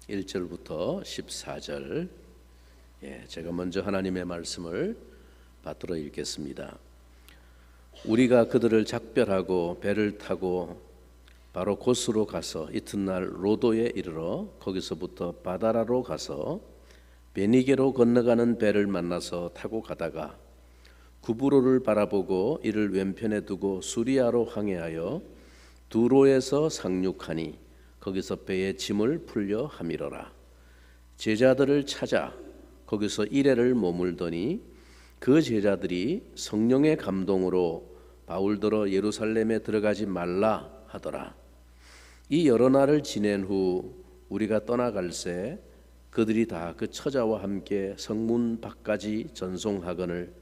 1절부터 14절. 제가 먼저 하나님의 말씀을 받들어 읽겠습니다. 우리가 그들을 작별하고 배를 타고 바로 곳으로 가서 이튿날 로도에 이르러 거기서부터 바다라로 가서 베니게로 건너가는 배를 만나서 타고 가다가 구브로를 바라보고 이를 왼편에 두고 수리아로 항해하여 두로에서 상륙하니 거기서 배의 짐을 풀려 함이러라. 제자들을 찾아 거기서 이레를 머물더니 그 제자들이 성령의 감동으로 바울더러 예루살렘에 들어가지 말라 하더라. 이 여러 날을 지낸 후 우리가 떠나갈새 그들이 다 그 처자와 함께 성문 밖까지 전송하거늘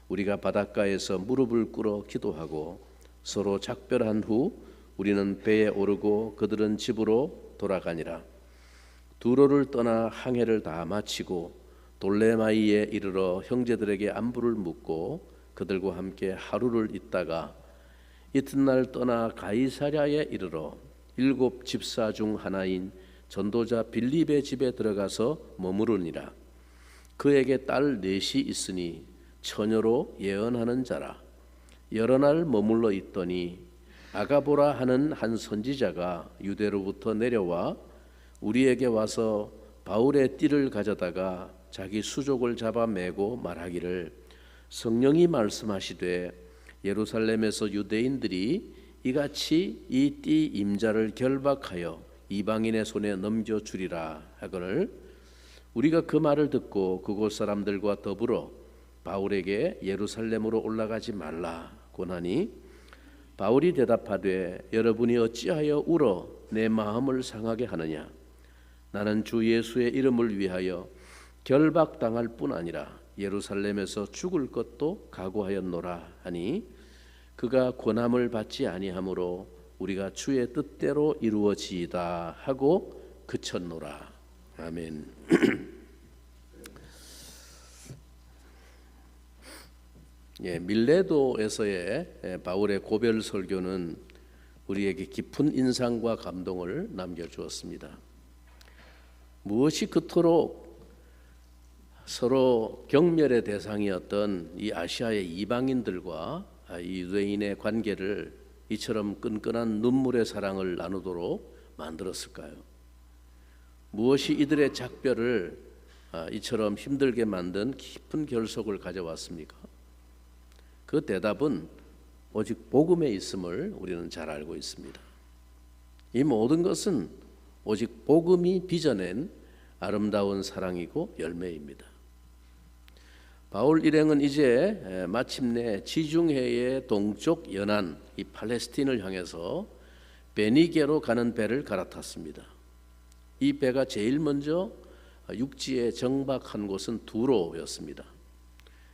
우리가 바닷가에서 무릎을 꿇어 기도하고 서로 작별한 후 우리는 배에 오르고 그들은 집으로 돌아가니라. 두로를 떠나 항해를 다 마치고 돌레마이에 이르러 형제들에게 안부를 묻고 그들과 함께 하루를 있다가 이튿날 떠나 가이사랴에 이르러 7 집사 중 하나인 전도자 빌립의 집에 들어가서 머무르니라. 그에게 딸 넷이 있으니 처녀로 예언하는 자라. 여러 날 머물러 있더니 아가보라 하는 한 선지자가 유대로부터 내려와 우리에게 와서 바울의 띠를 가져다가 자기 수족을 잡아 매고 말하기를 성령이 말씀하시되 예루살렘에서 유대인들이 이같이 이 띠 임자를 결박하여 이방인의 손에 넘겨주리라 하거늘 우리가 그 말을 듣고 그곳 사람들과 더불어 바울에게 예루살렘으로 올라가지 말라 권하니 바울이 대답하되 여러분이 어찌하여 울어 내 마음을 상하게 하느냐. 나는 주 예수의 이름을 위하여 결박당할 뿐 아니라 예루살렘에서 죽을 것도 각오하였노라 하니 그가 권함을 받지 아니하므로 우리가 주의 뜻대로 이루어지이다 하고 그쳤노라. 아멘. 밀레도에서의 바울의 고별 설교는 우리에게 깊은 인상과 감동을 남겨주었습니다. 무엇이 그토록 서로 경멸의 대상이었던 이 아시아의 이방인들과 이 유대인의 관계를 이처럼 끈끈한 눈물의 사랑을 나누도록 만들었을까요? 무엇이 이들의 작별을 이처럼 힘들게 만든 깊은 결속을 가져왔습니까? 그 대답은 오직 복음에 있음을 우리는 잘 알고 있습니다. 이 모든 것은 오직 복음이 빚어낸 아름다운 사랑이고 열매입니다. 바울 일행은 이제 마침내 지중해의 동쪽 연안 이 팔레스틴을 향해서 베니게로 가는 배를 갈아탔습니다. 이 배가 제일 먼저 육지에 정박한 곳은 두로였습니다.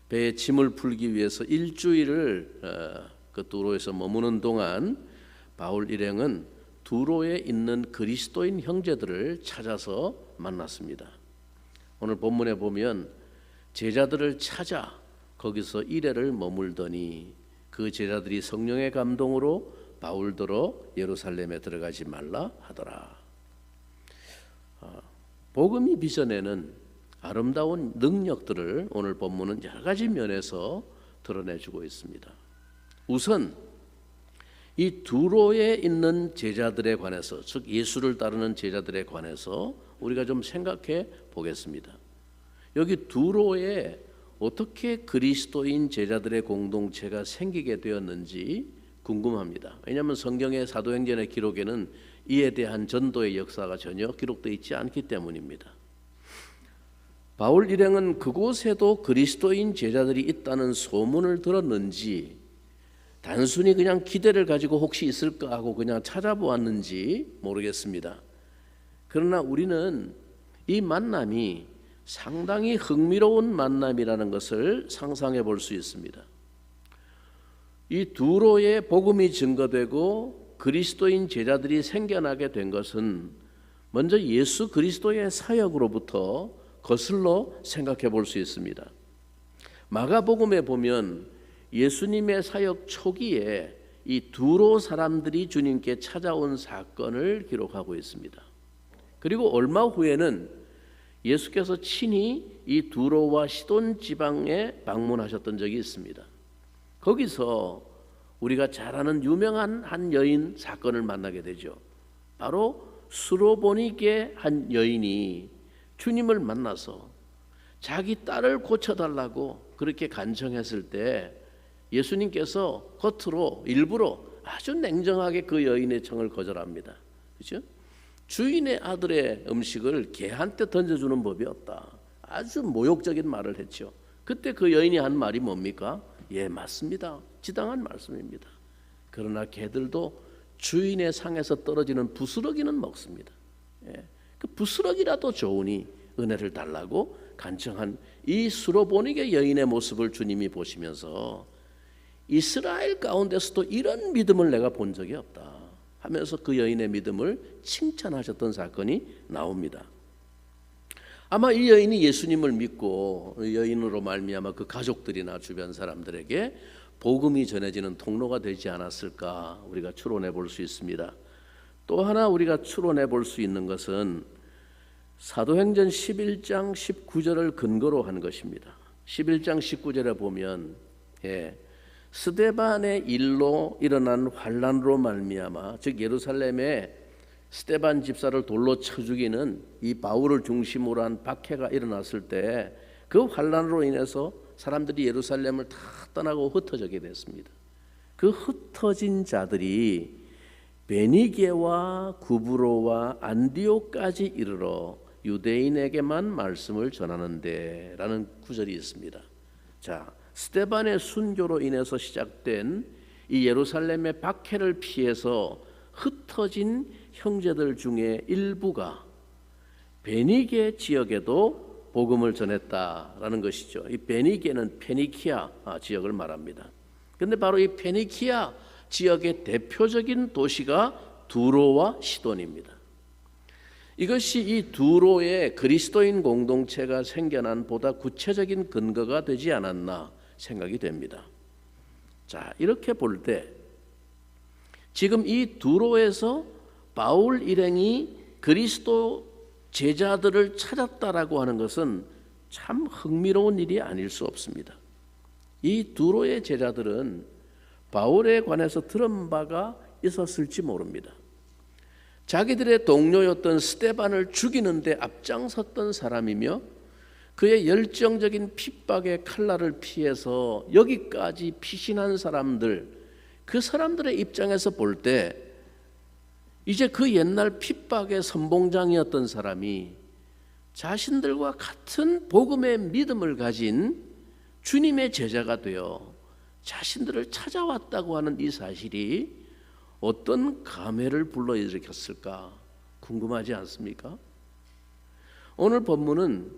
배에 짐을 풀기 위해서 일주일을 그 두로에서 머무는 동안 바울 일행은 두로에 있는 그리스도인 형제들을 찾아서 만났습니다. 오늘 본문에 보면 제자들을 찾아 거기서 이레를 머물더니 그 제자들이 성령의 감동으로 바울더러 예루살렘에 들어가지 말라 하더라. 복음이 빚어내는 아름다운 능력들을 오늘 본문은 여러 가지 면에서 드러내주고 있습니다. 우선 이 두로에 있는 제자들에 관해서, 즉 예수를 따르는 제자들에 관해서 우리가 좀 생각해 보겠습니다. 여기 두로에 어떻게 그리스도인 제자들의 공동체가 생기게 되었는지 궁금합니다. 왜냐하면 성경의 사도행전의 기록에는 이에 대한 전도의 역사가 전혀 기록되어 있지 않기 때문입니다. 바울 일행은 그곳에도 그리스도인 제자들이 있다는 소문을 들었는지 단순히 그냥 기대를 가지고 혹시 있을까 하고 그냥 찾아보았는지 모르겠습니다. 그러나 우리는 이 만남이 상당히 흥미로운 만남이라는 것을 상상해 볼 수 있습니다. 이 두로의 복음이 증거되고 그리스도인 제자들이 생겨나게 된 것은 먼저 예수 그리스도의 사역으로부터 거슬러 생각해 볼 수 있습니다. 마가복음에 보면 예수님의 사역 초기에 이 두로 사람들이 주님께 찾아온 사건을 기록하고 있습니다. 그리고 얼마 후에는 예수께서 친히 이 두로와 시돈 지방에 방문하셨던 적이 있습니다. 거기서 우리가 잘 아는 유명한 한 여인 사건을 만나게 되죠. 바로 수로보니게 한 여인이 주님을 만나서 자기 딸을 고쳐달라고 그렇게 간청했을 때 예수님께서 겉으로 일부러 아주 냉정하게 그 여인의 청을 거절합니다. 그렇죠? 주인의 아들의 음식을 개한테 던져주는 법이 없다. 아주 모욕적인 말을 했죠. 그때 그 여인이 한 말이 뭡니까? 예, 맞습니다. 지당한 말씀입니다. 그러나 개들도 주인의 상에서 떨어지는 부스러기는 먹습니다. 예, 그 부스러기라도 좋으니 은혜를 달라고 간청한 이 수로보니게 여인의 모습을 주님이 보시면서 이스라엘 가운데서도 이런 믿음을 내가 본 적이 없다 하면서 그 여인의 믿음을 칭찬하셨던 사건이 나옵니다. 아마 이 여인이 예수님을 믿고 여인으로 말미암아 그 가족들이나 주변 사람들에게 복음이 전해지는 통로가 되지 않았을까 우리가 추론해 볼 수 있습니다. 또 하나 우리가 추론해 볼 수 있는 것은 사도행전 11장 19절을 근거로 한 것입니다. 11장 19절에 보면 스데반의 일로 일어난 환란으로 말미암아 즉 예루살렘에 스데반 집사를 돌로 쳐 죽이는 이 바울을 중심으로 한 박해가 일어났을 때 그 환란으로 인해서 사람들이 예루살렘을 다 떠나고 흩어지게 됐습니다. 그 흩어진 자들이 베니게와 구브로와 안디옥까지 이르러 유대인에게만 말씀을 전하는데 라는 구절이 있습니다. 자, 스데반의 순교로 인해서 시작된 이 예루살렘의 박해를 피해서 흩어진 형제들 중에 일부가 베니게 지역에도 복음을 전했다라는 것이죠. 이 베니게는 페니키아 지역을 말합니다. 그런데 바로 이 페니키아 지역의 대표적인 도시가 두로와 시돈입니다. 이것이 이 두로의 그리스도인 공동체가 생겨난 보다 구체적인 근거가 되지 않았나 생각이 됩니다. 자, 이렇게 볼 때 지금 이 두로에서 바울 일행이 그리스도 제자들을 찾았다라고 하는 것은 참 흥미로운 일이 아닐 수 없습니다. 이 두로의 제자들은 바울에 관해서 들은 바가 있었을지 모릅니다. 자기들의 동료였던 스데반을 죽이는데 앞장섰던 사람이며 그의 열정적인 핍박의 칼날을 피해서 여기까지 피신한 사람들, 그 사람들의 입장에서 볼 때 이제 그 옛날 핍박의 선봉장이었던 사람이 자신들과 같은 복음의 믿음을 가진 주님의 제자가 되어 자신들을 찾아왔다고 하는 이 사실이 어떤 감회를 불러일으켰을까 궁금하지 않습니까? 오늘 본문은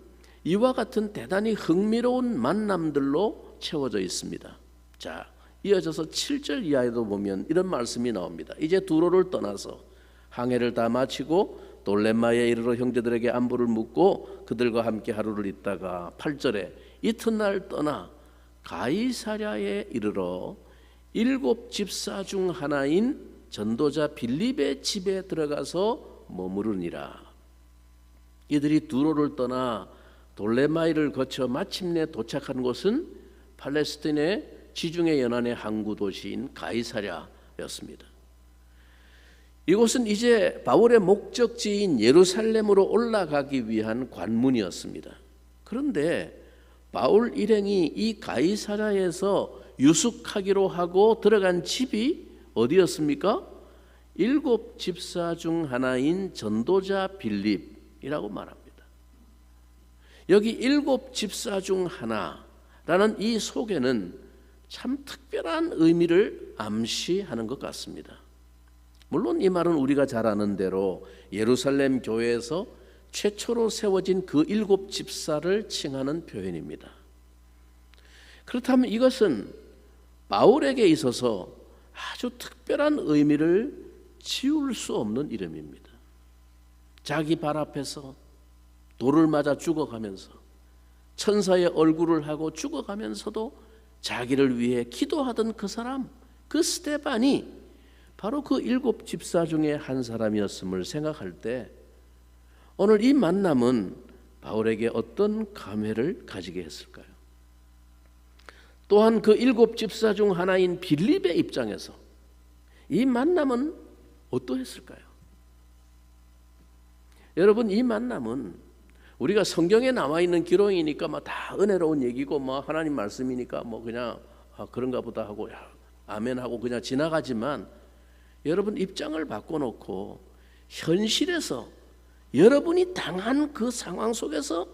이와 같은 대단히 흥미로운 만남들로 채워져 있습니다. 자, 이어져서 7절 이하에도 보면 이런 말씀이 나옵니다. 이제 두로를 떠나서 항해를 다 마치고 돌레마에 이르러 형제들에게 안부를 묻고 그들과 함께 하루를 있다가 8절에 이튿날 떠나 가이사랴에 이르러 7 집사 중 하나인 전도자 빌립의 집에 들어가서 머무르니라. 이들이 두로를 떠나 돌레마이를 거쳐 마침내 도착한 곳은 팔레스틴의 지중해 연안의 항구 도시인 가이사랴였습니다. 이곳은 이제 바울의 목적지인 예루살렘으로 올라가기 위한 관문이었습니다. 그런데 바울 일행이 이 가이사랴에서 유숙하기로 하고 들어간 집이 어디였습니까? 7 집사 중 하나인 전도자 빌립이라고 말합니다. 여기 7 집사 중 하나라는 이 소개는 참 특별한 의미를 암시하는 것 같습니다. 물론 이 말은 우리가 잘 아는 대로 예루살렘 교회에서 최초로 세워진 그 7 집사를 칭하는 표현입니다. 그렇다면 이것은 바울에게 있어서 아주 특별한 의미를 지울 수 없는 이름입니다. 자기 발 앞에서 돌을 맞아 죽어가면서 천사의 얼굴을 하고 죽어가면서도 자기를 위해 기도하던 그 사람, 그 스데반이 바로 그 7 집사 중에 한 사람이었음을 생각할 때 오늘 이 만남은 바울에게 어떤 감회를 가지게 했을까요? 또한 그 7 집사 중 하나인 빌립의 입장에서 이 만남은 어떠했을까요? 여러분, 이 만남은 우리가 성경에 나와 있는 기록이니까 다 은혜로운 얘기고 하나님 말씀이니까 그냥 그런가 보다 하고 아멘 하고 그냥 지나가지만, 여러분 입장을 바꿔놓고 현실에서 여러분이 당한 그 상황 속에서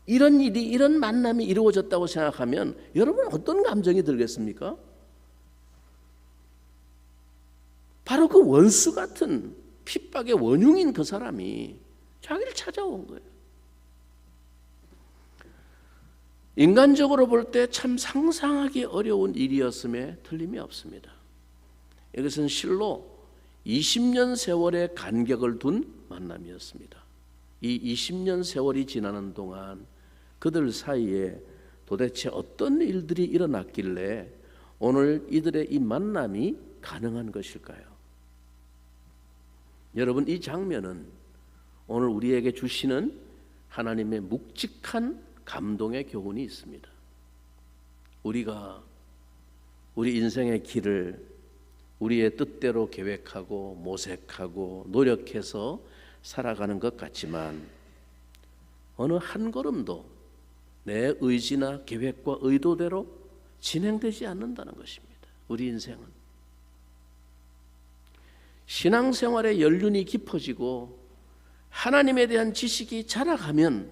이런 일이, 이런 만남이 이루어졌다고 생각하면 여러분 어떤 감정이 들겠습니까? 바로 그 원수 같은 핍박의 원흉인 그 사람이 자기를 찾아온 거예요. 인간적으로 볼 때 참 상상하기 어려운 일이었음에 틀림이 없습니다. 이것은 실로 20년 세월의 간격을 둔 만남이었습니다. 이 20년 세월이 지나는 동안 그들 사이에 도대체 어떤 일들이 일어났길래 오늘 이들의 이 만남이 가능한 것일까요? 여러분, 이 장면은 오늘 우리에게 주시는 하나님의 묵직한 감동의 교훈이 있습니다. 우리가 우리 인생의 길을 우리의 뜻대로 계획하고 모색하고 노력해서 살아가는 것 같지만 어느 한 걸음도 내 의지나 계획과 의도대로 진행되지 않는다는 것입니다. 우리 인생은 신앙생활의 연륜이 깊어지고 하나님에 대한 지식이 자라가면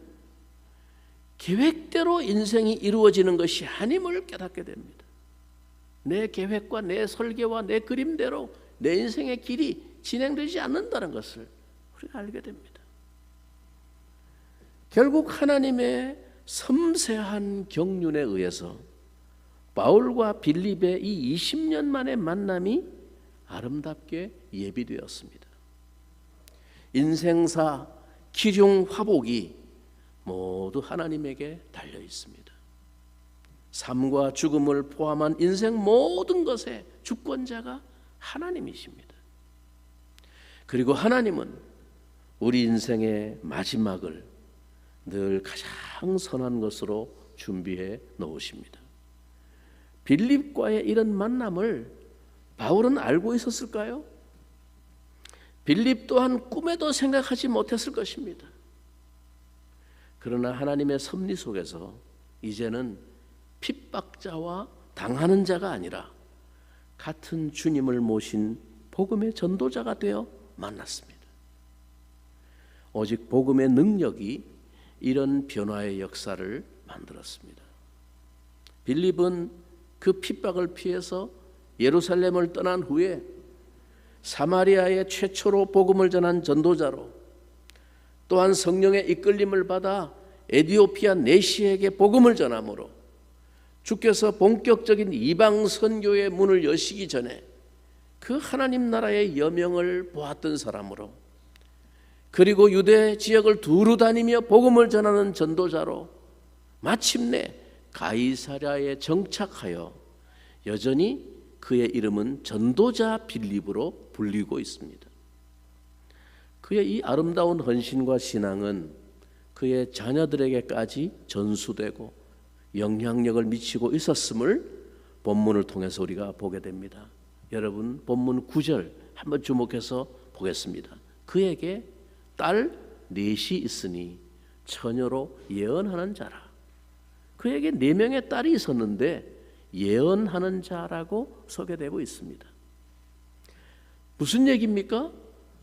계획대로 인생이 이루어지는 것이 아님을 깨닫게 됩니다. 내 계획과 내 설계와 내 그림대로 내 인생의 길이 진행되지 않는다는 것을 우리가 알게 됩니다. 결국 하나님의 섬세한 경륜에 의해서 바울과 빌립의 이 20년 만의 만남이 아름답게 예비되었습니다. 인생사 기륭 화복이 모두 하나님에게 달려 있습니다. 삶과 죽음을 포함한 인생 모든 것의 주권자가 하나님이십니다. 그리고 하나님은 우리 인생의 마지막을 늘 가장 선한 것으로 준비해 놓으십니다. 빌립과의 이런 만남을 바울은 알고 있었을까요? 빌립 또한 꿈에도 생각하지 못했을 것입니다. 그러나 하나님의 섭리 속에서 이제는 핍박자와 당하는 자가 아니라 같은 주님을 모신 복음의 전도자가 되어 만났습니다. 오직 복음의 능력이 이런 변화의 역사를 만들었습니다. 빌립은 그 핍박을 피해서 예루살렘을 떠난 후에 사마리아에 최초로 복음을 전한 전도자로, 또한 성령의 이끌림을 받아 에티오피아 내시에게 복음을 전함으로 주께서 본격적인 이방 선교의 문을 여시기 전에 그 하나님 나라의 여명을 보았던 사람으로, 그리고 유대 지역을 두루 다니며 복음을 전하는 전도자로 마침내 가이사랴에 정착하여 여전히 그의 이름은 전도자 빌립으로 불리고 있습니다. 그의 이 아름다운 헌신과 신앙은 그의 자녀들에게까지 전수되고 영향력을 미치고 있었음을 본문을 통해서 우리가 보게 됩니다. 여러분, 본문 9절 한번 주목해서 보겠습니다. 그에게 딸 넷이 있으니 처녀로 예언하는 자라. 그에게 4명의 딸이 있었는데 예언하는 자라고 소개되고 있습니다. 무슨 얘기입니까?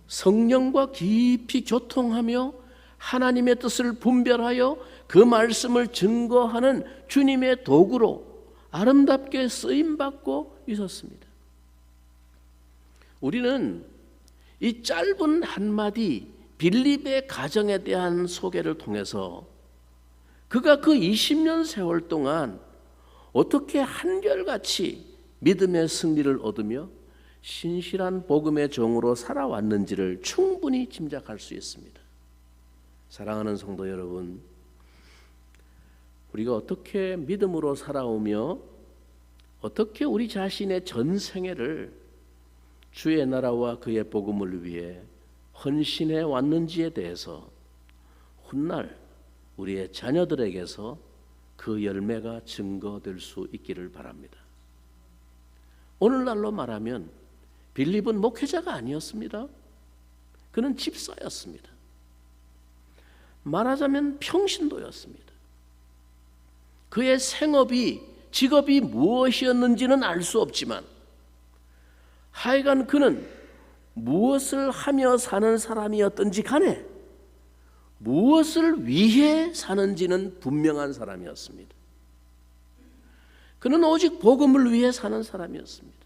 성령과 깊이 교통하며 하나님의 뜻을 분별하여 그 말씀을 증거하는 주님의 도구로 아름답게 쓰임받고 있었습니다. 우리는 이 짧은 한마디 빌립의 가정에 대한 소개를 통해서 그가 그 20년 세월 동안 어떻게 한결같이 믿음의 승리를 얻으며 신실한 복음의 종으로 살아왔는지를 충분히 짐작할 수 있습니다. 사랑하는 성도 여러분, 우리가 어떻게 믿음으로 살아오며 어떻게 우리 자신의 전생애를 주의 나라와 그의 복음을 위해 헌신해 왔는지에 대해서 훗날 우리의 자녀들에게서 그 열매가 증거될 수 있기를 바랍니다. 오늘날로 말하면 빌립은 목회자가 아니었습니다. 그는 집사였습니다. 말하자면 평신도였습니다. 그의 생업이, 직업이 무엇이었는지는 알 수 없지만 하여간 그는 무엇을 하며 사는 사람이었든지 간에 무엇을 위해 사는지는 분명한 사람이었습니다. 그는 오직 복음을 위해 사는 사람이었습니다.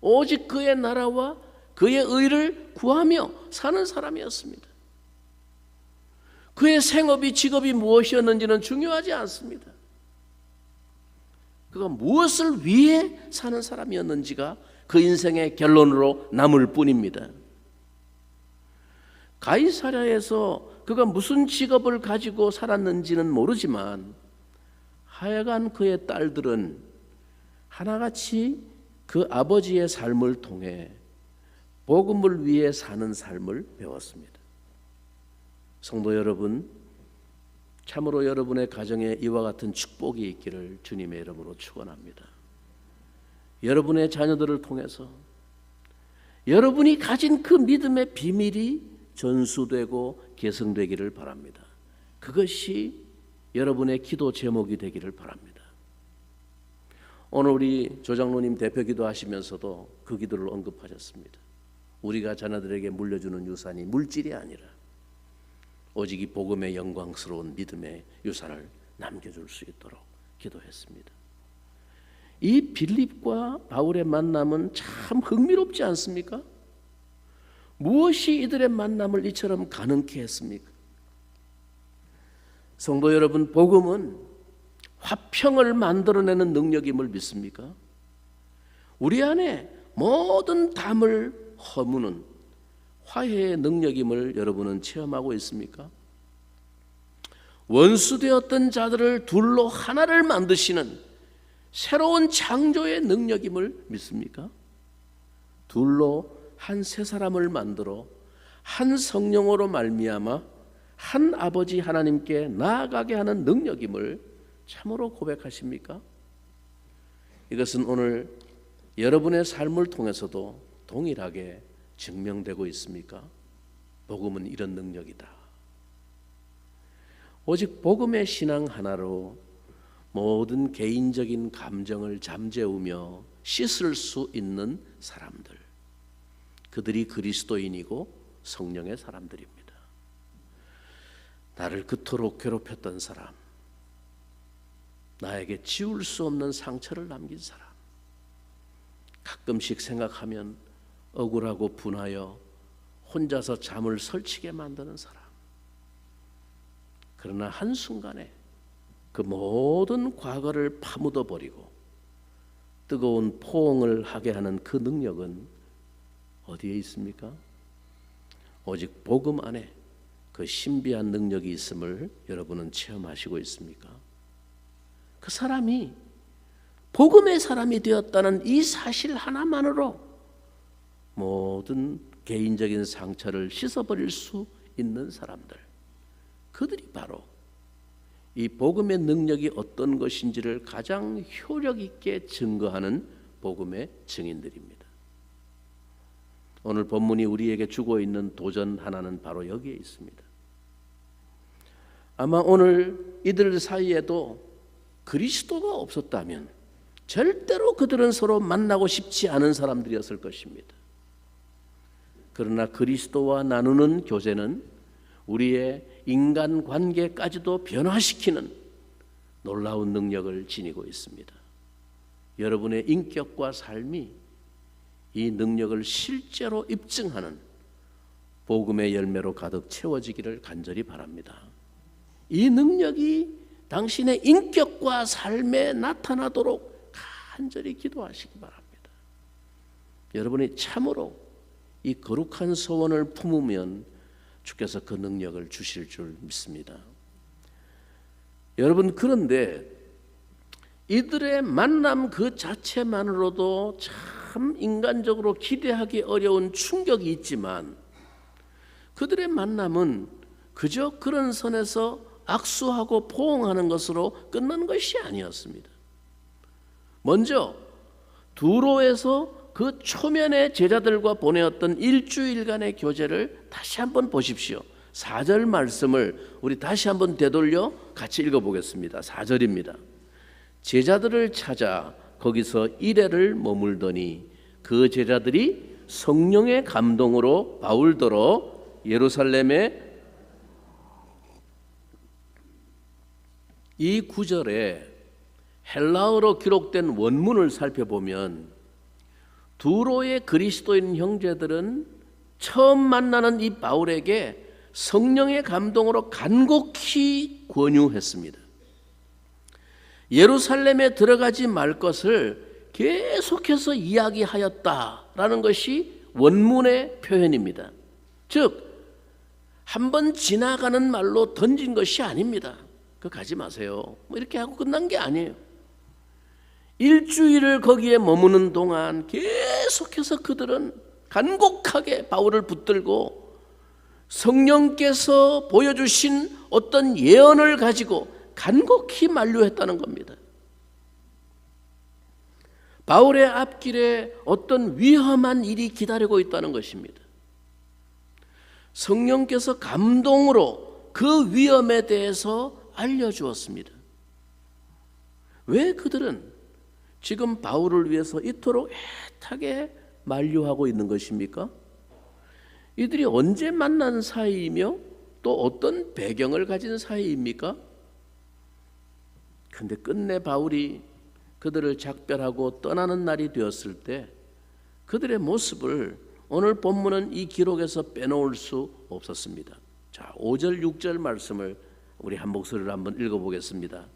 오직 그의 나라와 그의 의를 구하며 사는 사람이었습니다. 그의 생업이, 직업이 무엇이었는지는 중요하지 않습니다. 그가 무엇을 위해 사는 사람이었는지가 그 인생의 결론으로 남을 뿐입니다. 가이사랴에서 그가 무슨 직업을 가지고 살았는지는 모르지만 하여간 그의 딸들은 하나같이 그 아버지의 삶을 통해 복음을 위해 사는 삶을 배웠습니다. 성도 여러분, 참으로 여러분의 가정에 이와 같은 축복이 있기를 주님의 이름으로 축원합니다. 여러분의 자녀들을 통해서 여러분이 가진 그 믿음의 비밀이 전수되고 계승되기를 바랍니다. 그것이 여러분의 기도 제목이 되기를 바랍니다. 오늘 우리 조장로님 대표 기도하시면서도 그 기도를 언급하셨습니다. 우리가 자녀들에게 물려주는 유산이 물질이 아니라 오직 이 복음의 영광스러운 믿음의 유산을 남겨줄 수 있도록 기도했습니다. 이 빌립과 바울의 만남은 참 흥미롭지 않습니까? 무엇이 이들의 만남을 이처럼 가능케 했습니까? 성도 여러분, 복음은 화평을 만들어내는 능력임을 믿습니까? 우리 안에 모든 담을 허무는 화해의 능력임을 여러분은 체험하고 있습니까? 원수되었던 자들을 둘로 하나를 만드시는 새로운 창조의 능력임을 믿습니까? 둘로 한 세 사람을 만들어 한 성령으로 말미암아 한 아버지 하나님께 나아가게 하는 능력임을 참으로 고백하십니까? 이것은 오늘 여러분의 삶을 통해서도 동일하게 증명되고 있습니까? 복음은 이런 능력이다. 오직 복음의 신앙 하나로 모든 개인적인 감정을 잠재우며 씻을 수 있는 사람들, 그들이 그리스도인이고 성령의 사람들입니다. 나를 그토록 괴롭혔던 사람, 나에게 지울 수 없는 상처를 남긴 사람, 가끔씩 생각하면 억울하고 분하여 혼자서 잠을 설치게 만드는 사람, 그러나 한순간에 그 모든 과거를 파묻어버리고 뜨거운 포옹을 하게 하는 그 능력은 어디에 있습니까? 오직 복음 안에 그 신비한 능력이 있음을 여러분은 체험하시고 있습니까? 그 사람이 복음의 사람이 되었다는 이 사실 하나만으로 모든 개인적인 상처를 씻어버릴 수 있는 사람들, 그들이 바로 이 복음의 능력이 어떤 것인지를 가장 효력 있게 증거하는 복음의 증인들입니다. 오늘 본문이 우리에게 주고 있는 도전 하나는 바로 여기에 있습니다. 아마 오늘 이들 사이에도 그리스도가 없었다면 절대로 그들은 서로 만나고 싶지 않은 사람들이었을 것입니다. 그러나 그리스도와 나누는 교제는 우리의 인간관계까지도 변화시키는 놀라운 능력을 지니고 있습니다. 여러분의 인격과 삶이 이 능력을 실제로 입증하는 복음의 열매로 가득 채워지기를 간절히 바랍니다. 이 능력이 당신의 인격과 삶에 나타나도록 간절히 기도하시기 바랍니다. 여러분이 참으로 이 거룩한 소원을 품으면 주께서 그 능력을 주실 줄 믿습니다. 여러분, 그런데 이들의 만남 그 자체만으로도 참 인간적으로 기대하기 어려운 충격이 있지만 그들의 만남은 그저 그런 선에서 악수하고 포옹하는 것으로 끝난 것이 아니었습니다. 먼저 두로에서 그 초면에 제자들과 보내었던 일주일간의 교제를 다시 한번 보십시오. 4절 말씀을 우리 다시 한번 되돌려 같이 읽어보겠습니다. 4절입니다. 제자들을 찾아 거기서 이래를 머물더니 그 제자들이 성령의 감동으로 바울더러 예루살렘에, 이 구절에 헬라어로 기록된 원문을 살펴보면 두로의 그리스도인 형제들은 처음 만나는 이 바울에게 성령의 감동으로 간곡히 권유했습니다. 예루살렘에 들어가지 말 것을 계속해서 이야기하였다라는 것이 원문의 표현입니다. 즉, 한번 지나가는 말로 던진 것이 아닙니다. 그거 가지 마세요, 뭐 이렇게 하고 끝난 게 아니에요. 일주일을 거기에 머무는 동안 계속해서 그들은 간곡하게 바울을 붙들고 성령께서 보여주신 어떤 예언을 가지고 간곡히 만류했다는 겁니다. 바울의 앞길에 어떤 위험한 일이 기다리고 있다는 것입니다. 성령께서 감동으로 그 위험에 대해서 알려주었습니다. 왜 그들은 지금 바울을 위해서 이토록 애타게 만류하고 있는 것입니까? 이들이 언제 만난 사이이며 또 어떤 배경을 가진 사이입니까? 그런데 끝내 바울이 그들을 작별하고 떠나는 날이 되었을 때 그들의 모습을 오늘 본문은 이 기록에서 빼놓을 수 없었습니다. 자, 5절 6절 말씀을 우리 한 목소리로 한번 읽어보겠습니다.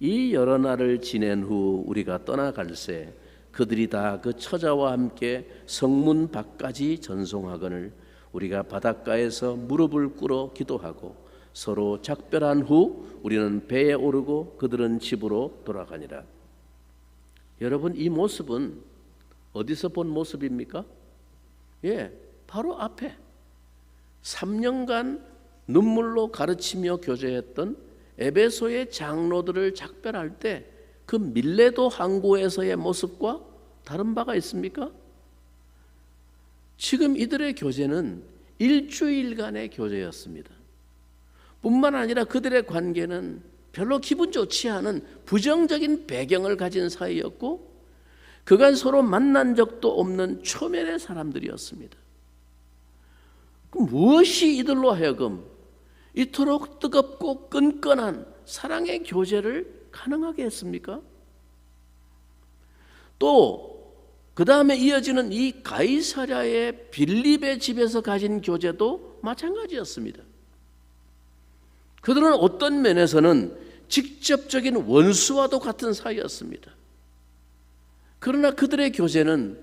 이 여러 날을 지낸 후 우리가 떠나갈새 그들이 다 그 처자와 함께 성문 밖까지 전송하거늘 우리가 바닷가에서 무릎을 꿇어 기도하고 서로 작별한 후 우리는 배에 오르고 그들은 집으로 돌아가니라. 여러분, 이 모습은 어디서 본 모습입니까? 바로 앞에 3년간 눈물로 가르치며 교제했던 에베소의 장로들을 작별할 때 그 밀레도 항구에서의 모습과 다른 바가 있습니까? 지금 이들의 교제는 일주일간의 교제였습니다. 뿐만 아니라 그들의 관계는 별로 기분 좋지 않은 부정적인 배경을 가진 사이였고 그간 서로 만난 적도 없는 초면의 사람들이었습니다. 그럼 무엇이 이들로 하여금 이토록 뜨겁고 끈끈한 사랑의 교제를 가능하게 했습니까? 또 그 다음에 이어지는 이 가이사랴의 빌립의 집에서 가진 교제도 마찬가지였습니다. 그들은 어떤 면에서는 직접적인 원수와도 같은 사이였습니다. 그러나 그들의 교제는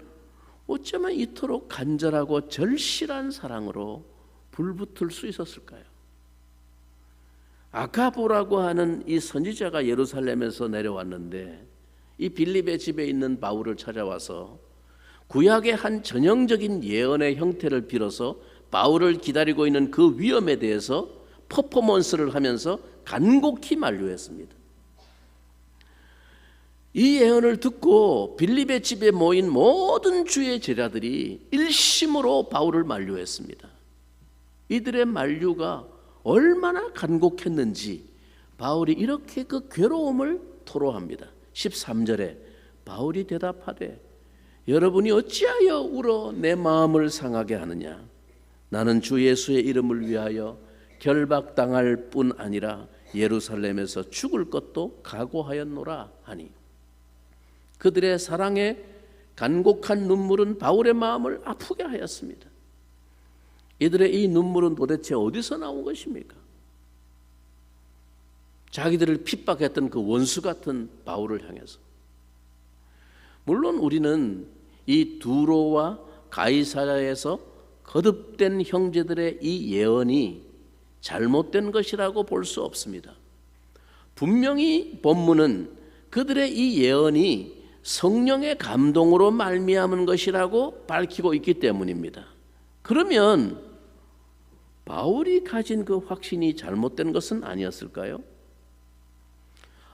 어쩌면 이토록 간절하고 절실한 사랑으로 불붙을 수 있었을까요? 아가보라고 하는 이 선지자가 예루살렘에서 내려왔는데 이 빌립의 집에 있는 바울을 찾아와서 구약의 한 전형적인 예언의 형태를 빌어서 바울을 기다리고 있는 그 위험에 대해서 퍼포먼스를 하면서 간곡히 만류했습니다. 이 예언을 듣고 빌립의 집에 모인 모든 주의 제자들이 일심으로 바울을 만류했습니다. 이들의 만류가 얼마나 간곡했는지 바울이 이렇게 그 괴로움을 토로합니다. 13절에 바울이 대답하되 여러분이 어찌하여 울어 내 마음을 상하게 하느냐. 나는 주 예수의 이름을 위하여 결박당할 뿐 아니라 예루살렘에서 죽을 것도 각오하였노라 하니. 그들의 사랑에 간곡한 눈물은 바울의 마음을 아프게 하였습니다. 이들의 이 눈물은 도대체 어디서 나온 것입니까? 자기들을 핍박했던 그 원수 같은 바울을 향해서. 물론 우리는 이 두로와 가이사랴에서 거듭된 형제들의 이 예언이 잘못된 것이라고 볼 수 없습니다. 분명히 본문은 그들의 이 예언이 성령의 감동으로 말미암은 것이라고 밝히고 있기 때문입니다. 그러면 바울이 가진 그 확신이 잘못된 것은 아니었을까요?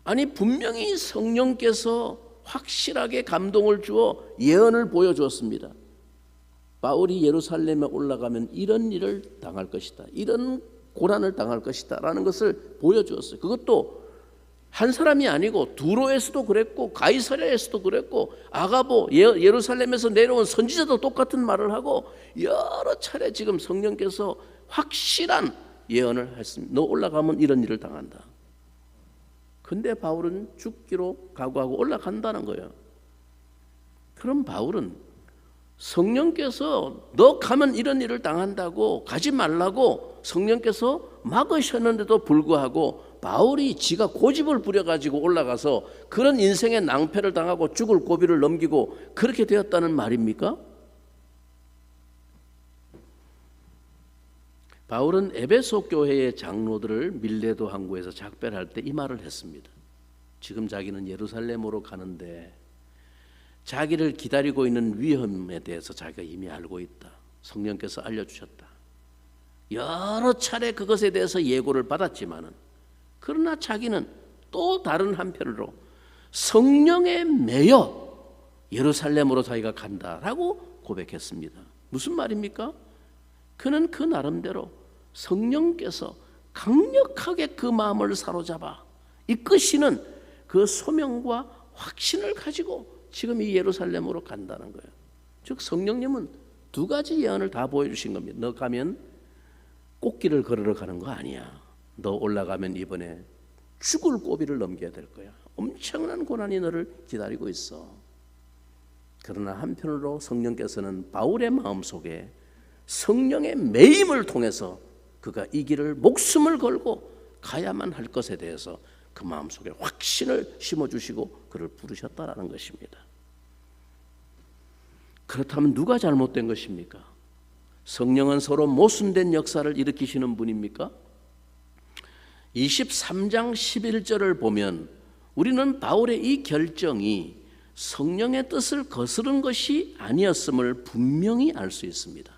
아니 분명히 성령께서 확실하게 감동을 주어 예언을 보여주었습니다. 바울이 예루살렘에 올라가면 이런 일을 당할 것이다, 이런 고난을 당할 것이다 라는 것을 보여주었어요. 그것도 한 사람이 아니고 두로에서도 그랬고 가이사랴에서도 그랬고 아가보 예루살렘에서 내려온 선지자도 똑같은 말을 하고 여러 차례 지금 성령께서 확실한 예언을 했습니다. 너 올라가면 이런 일을 당한다. 근데 바울은 죽기로 각오하고 올라간다는 거예요. 그럼 바울은 성령께서 너 가면 이런 일을 당한다고 가지 말라고 성령께서 막으셨는데도 불구하고 바울이 지가 고집을 부려가지고 올라가서 그런 인생의 낭패를 당하고 죽을 고비를 넘기고 그렇게 되었다는 말입니까? 바울은 에베소 교회의 장로들을 밀레도 항구에서 작별할 때 이 말을 했습니다. 지금 자기는 예루살렘으로 가는데 자기를 기다리고 있는 위험에 대해서 자기가 이미 알고 있다. 성령께서 알려주셨다. 여러 차례 그것에 대해서 예고를 받았지만은 그러나 자기는 또 다른 한편으로 성령에 매여 예루살렘으로 자기가 간다라고 고백했습니다. 무슨 말입니까? 그는 그 나름대로 성령께서 강력하게 그 마음을 사로잡아 이끄시는 그 소명과 확신을 가지고 지금 이 예루살렘으로 간다는 거예요. 즉 성령님은 두 가지 예언을 다 보여주신 겁니다. 너 가면 꽃길을 걸으러 가는 거 아니야. 너 올라가면 이번에 죽을 고비를 넘겨야 될 거야. 엄청난 고난이 너를 기다리고 있어. 그러나 한편으로 성령께서는 바울의 마음속에 성령의 매임을 통해서 그가 이 길을 목숨을 걸고 가야만 할 것에 대해서 그 마음속에 확신을 심어주시고 그를 부르셨다라는 것입니다. 그렇다면 누가 잘못된 것입니까? 성령은 서로 모순된 역사를 일으키시는 분입니까? 23장 11절을 보면 우리는 바울의 이 결정이 성령의 뜻을 거스른 것이 아니었음을 분명히 알 수 있습니다.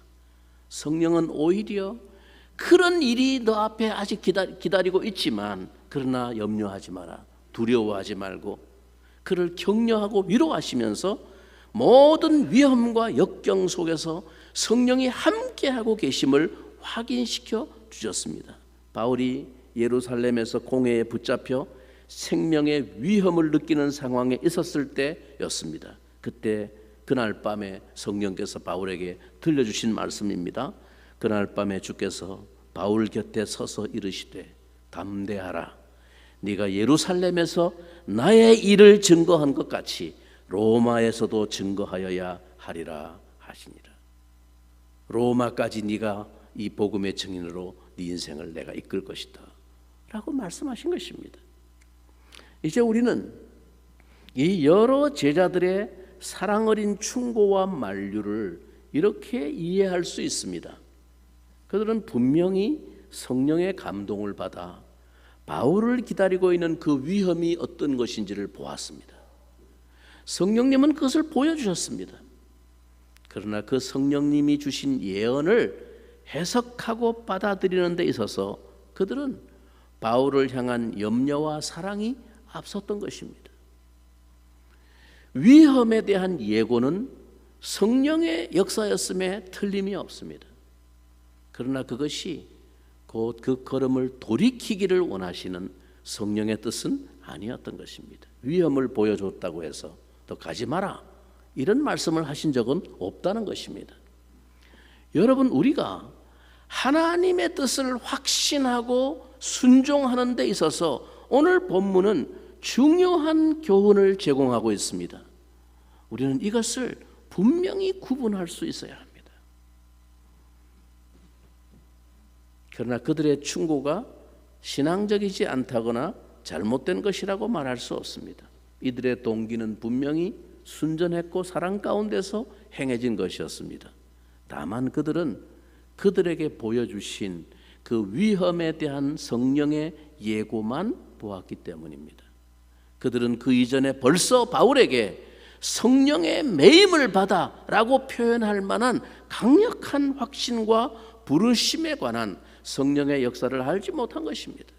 성령은 오히려 그런 일이 너 앞에 아직 기다리고 있지만 그러나 염려하지 마라, 두려워하지 말고 그를 격려하고 위로하시면서 모든 위험과 역경 속에서 성령이 함께하고 계심을 확인시켜 주셨습니다. 바울이 예루살렘에서 공회에 붙잡혀 생명의 위험을 느끼는 상황에 있었을 때였습니다. 그때 그날 밤에 성령께서 바울에게 들려주신 말씀입니다. 그날 밤에 주께서 바울 곁에 서서 이르시되 담대하라, 네가 예루살렘에서 나의 일을 증거한 것 같이 로마에서도 증거하여야 하리라 하시니라. 로마까지 네가 이 복음의 증인으로 네 인생을 내가 이끌 것이다 라고 말씀하신 것입니다. 이제 우리는 이 여러 제자들의 사랑 어린 충고와 만류를 이렇게 이해할 수 있습니다. 그들은 분명히 성령의 감동을 받아 바울을 기다리고 있는 그 위험이 어떤 것인지를 보았습니다. 성령님은 그것을 보여주셨습니다. 그러나 그 성령님이 주신 예언을 해석하고 받아들이는 데 있어서 그들은 바울을 향한 염려와 사랑이 앞섰던 것입니다. 위험에 대한 예고는 성령의 역사였음에 틀림이 없습니다. 그러나 그것이 곧 그 걸음을 돌이키기를 원하시는 성령의 뜻은 아니었던 것입니다. 위험을 보여줬다고 해서 너 가지 마라 이런 말씀을 하신 적은 없다는 것입니다. 여러분, 우리가 하나님의 뜻을 확신하고 순종하는 데 있어서 오늘 본문은 중요한 교훈을 제공하고 있습니다. 우리는 이것을 분명히 구분할 수 있어야 합니다. 그러나 그들의 충고가 신앙적이지 않다거나 잘못된 것이라고 말할 수 없습니다. 이들의 동기는 분명히 순전했고 사랑 가운데서 행해진 것이었습니다. 다만 그들은 그들에게 보여주신 그 위험에 대한 성령의 예고만 보았기 때문입니다. 그들은 그 이전에 벌써 바울에게 성령의 매임을 받아 라고 표현할 만한 강력한 확신과 부르심에 관한 성령의 역사를 알지 못한 것입니다.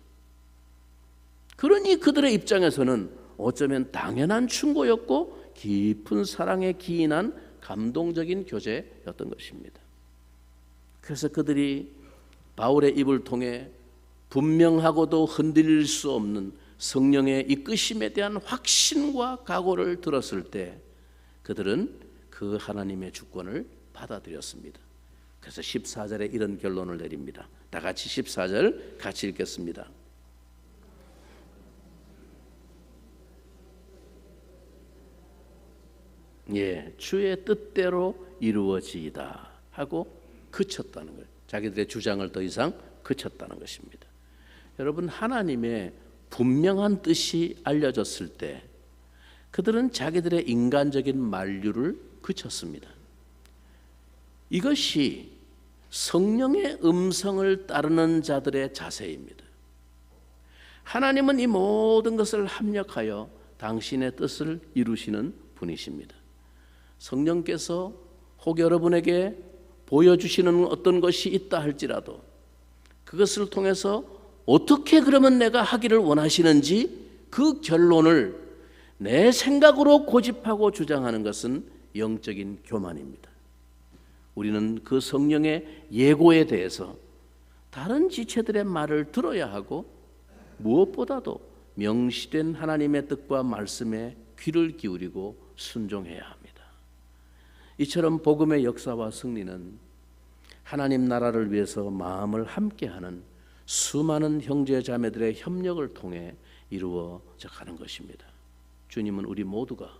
그러니 그들의 입장에서는 어쩌면 당연한 충고였고 깊은 사랑에 기인한 감동적인 교제였던 것입니다. 그래서 그들이 바울의 입을 통해 분명하고도 흔들릴 수 없는 성령의 이끄심에 대한 확신과 각오를 들었을 때 그들은 그 하나님의 주권을 받아들였습니다. 그래서 14절에 이런 결론을 내립니다. 다 같이 14절 같이 읽겠습니다. 주의 뜻대로 이루어지이다 하고 그쳤다는 거예요. 자기들의 주장을 더 이상 그쳤다는 것입니다. 여러분, 하나님의 분명한 뜻이 알려졌을 때 그들은 자기들의 인간적인 만류를 그쳤습니다. 이것이 성령의 음성을 따르는 자들의 자세입니다. 하나님은 이 모든 것을 합력하여 당신의 뜻을 이루시는 분이십니다. 성령께서 혹 여러분에게 보여주시는 어떤 것이 있다 할지라도 그것을 통해서 어떻게 그러면 내가 하기를 원하시는지 그 결론을 내 생각으로 고집하고 주장하는 것은 영적인 교만입니다. 우리는 그 성령의 예고에 대해서 다른 지체들의 말을 들어야 하고 무엇보다도 명시된 하나님의 뜻과 말씀에 귀를 기울이고 순종해야 합니다. 이처럼 복음의 역사와 승리는 하나님 나라를 위해서 마음을 함께하는 수많은 형제 자매들의 협력을 통해 이루어져 가는 것입니다. 주님은 우리 모두가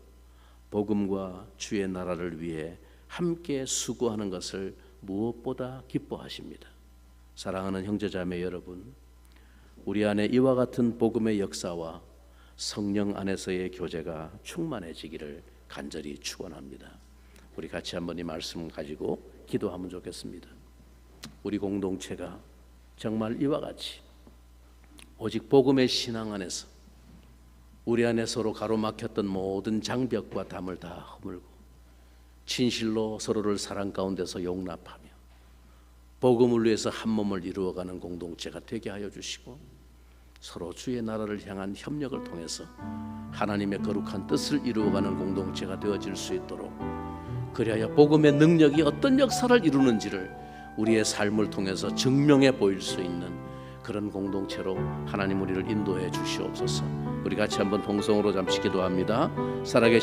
복음과 주의 나라를 위해 함께 수고하는 것을 무엇보다 기뻐하십니다. 사랑하는 형제 자매 여러분, 우리 안에 이와 같은 복음의 역사와 성령 안에서의 교제가 충만해지기를 간절히 축원합니다. 우리 같이 한번 이 말씀을 가지고 기도하면 좋겠습니다. 우리 공동체가 정말 이와 같이 오직 복음의 신앙 안에서 우리 안에 서로 가로막혔던 모든 장벽과 담을 다 허물고 진실로 서로를 사랑 가운데서 용납하며 복음을 위해서 한 몸을 이루어가는 공동체가 되게 하여 주시고 서로 주의 나라를 향한 협력을 통해서 하나님의 거룩한 뜻을 이루어가는 공동체가 되어질 수 있도록, 그리하여 복음의 능력이 어떤 역사를 이루는지를 우리의 삶을 통해서 증명해 보일 수 있는 그런 공동체로 하나님 우리를 인도해 주시옵소서. 우리 같이 한번 통성으로 잠시 기도합니다. 살아계신